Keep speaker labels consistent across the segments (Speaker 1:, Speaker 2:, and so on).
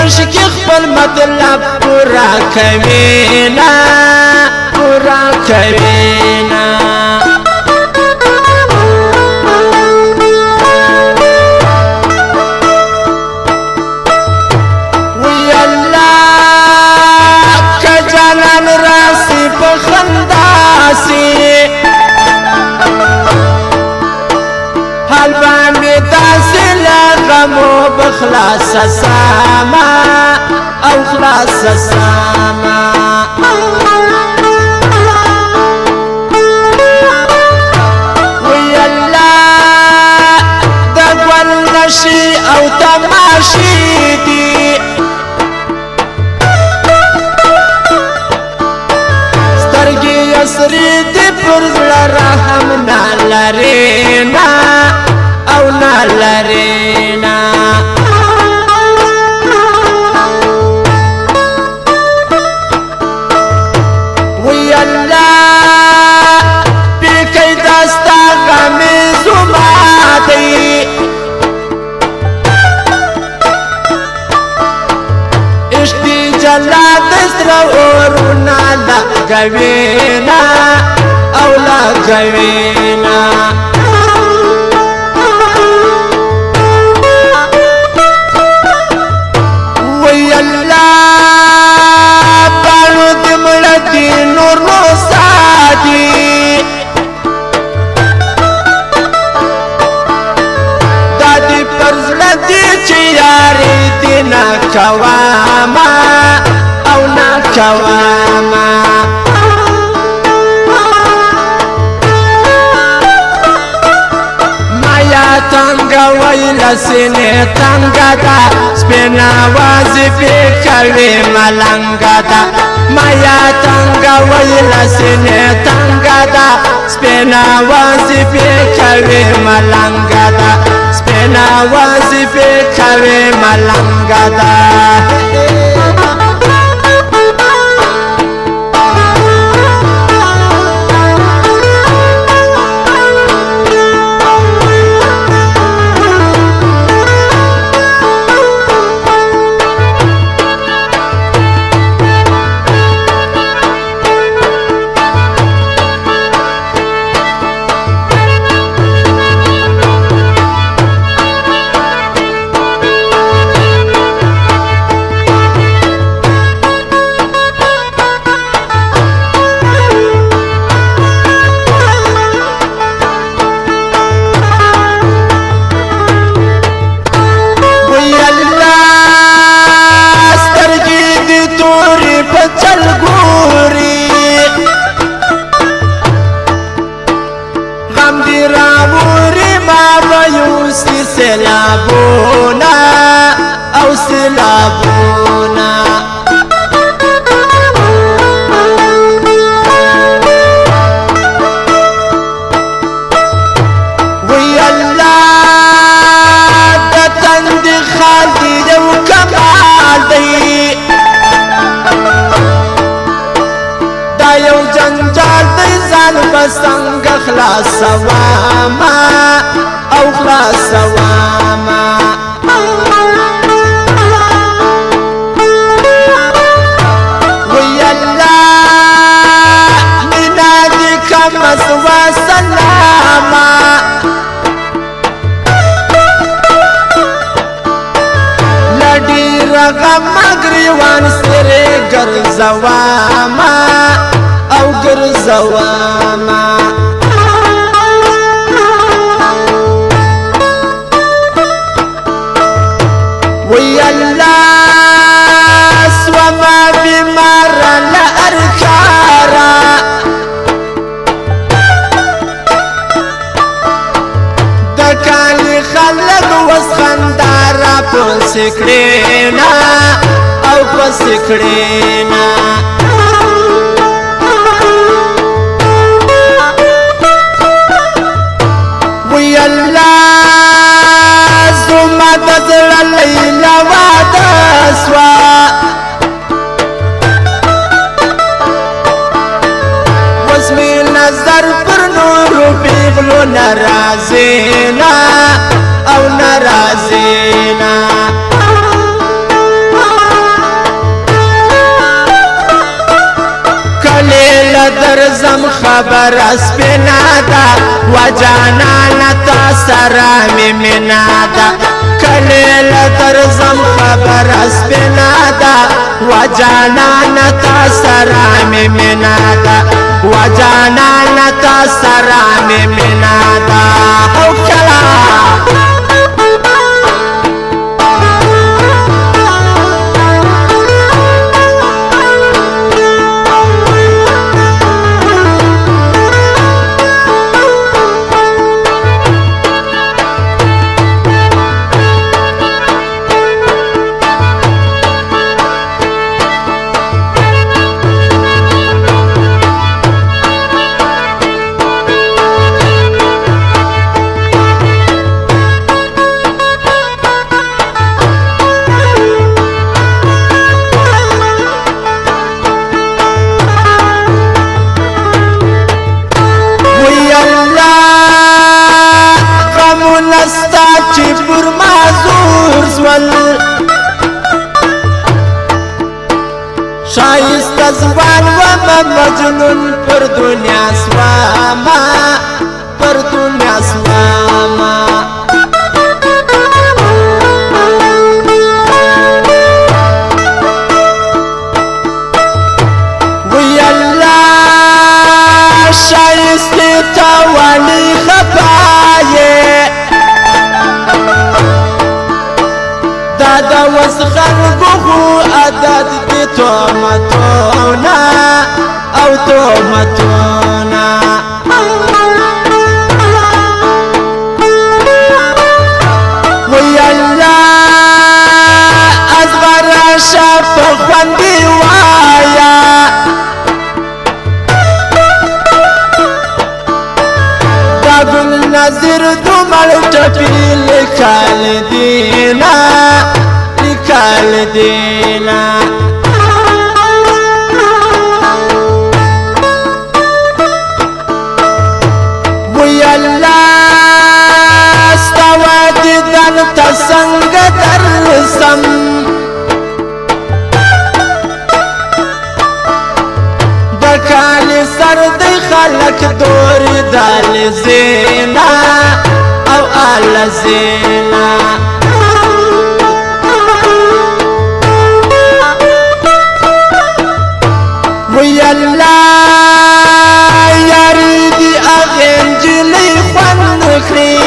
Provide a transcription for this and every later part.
Speaker 1: عشق خپل مطلب پورا کوینا پورا کوینا وی الله که جانان راسی په خندا سی حال باندې داسې له غمو بخلاص ساما او خلاص ساما وی الله د ګل نشي او تماشي دي سترګې اسرې دي پر زړه رحم نه لري نه او نه لري نه وی الله بیکی دستا غمی زما دی اشتی جلا دستر اورونا لگوینا او لگوینا وی اللہ بانو دمڑتی نور نوسادی دادی پرزلتی چیاری دی نا کواما او نا کواما تنگا ویلا سینه تنگا دا سپینا وظیفه کوي ملنگا دا مایا تنگا ویلا سینه تنگا دا سپینا وظیفه کوي ملنگا دا سپینا وظیفه کوي ملنگا دا سلابونا او سلابونا وی اللہ دا تند خال دی دو کمال دی دا یو جنجال دی زان بسنگ خلاص سواما او خلاص سواما وی اللہ منادی کمس و سلاما لڑی رغم گریوان سرے گرزواما او گرزواما وی اللہ سوما بیمارا لارکارا دکانی خلق وسخندارا پسکڑینا او پسکڑینا وی اللہ زما دزر لیلا وادسوا واسمی نظر پر نور بیغلو نرازینا او نرازینا درزم خبر اسپینا دا وجانانا تا سرامی منا دا کلیل درزم خبر اسپینا دا وجانانا تا سرامی منا دا وجانانا تا سرامی منا دا او کلا شایست زبان و مجنون پر دنیا سواما پر دنیا سواما وی اللہ شایست توالی خفایه دادا وزخر بخو عدد دی تومتونا او تومتونا وی اللہ ازغر شاپ خوندی وایا دا گل نظر دومر ٹپی لکھال دینا لکھال دینا وی اللہ استوا دیدن تا سنگ درسم دکالی سرد خلق دوری دال زینا او آل زینا وی اللہ یاری دی اغین جلی خوان نخری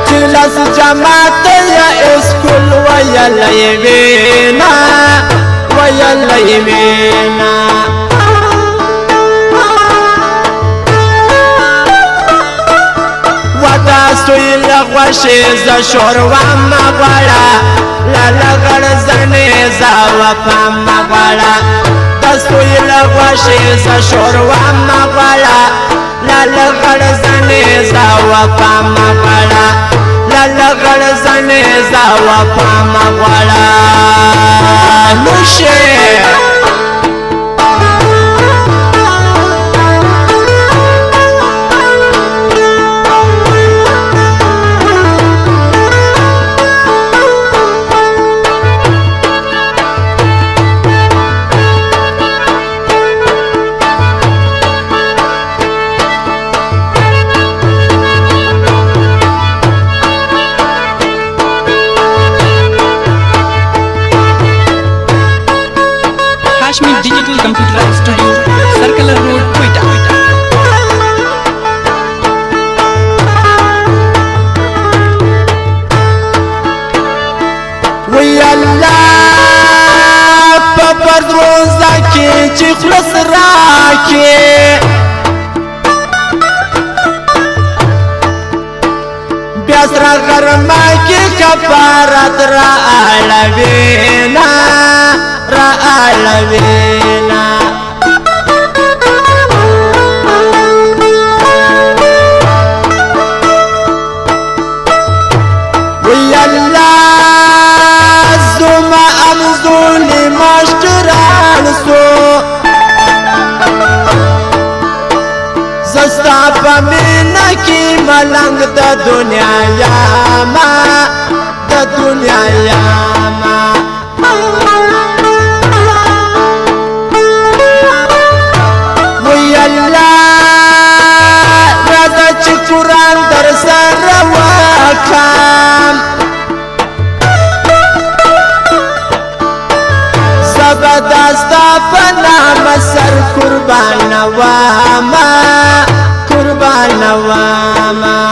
Speaker 1: کلاس جماعت یا اسکول ویلی وینا ویلی وینا وداستوی لغوشی زشوروا مغوڑا لالغر زنی زاوپا مغوڑا دستوی لغوشی زشوروا مغوڑا لالغر زنی زاوپا مغوڑا لالغر زنی زاوپا مغوڑا نوشی
Speaker 2: Kashmir Digital Computer Studio, Circular Road, Quetta.
Speaker 1: وی اللہ پا روزا کی چی خلص راکی بیاسرا غرما کی کفارت را آلوینا را آلوینا وی اللہ زما امزولی مشتران سو زستا پا مینا کی ملنگ دا دنیا یاما دا دنیا یاما زبداستا پنام سر قربان واما قربان واما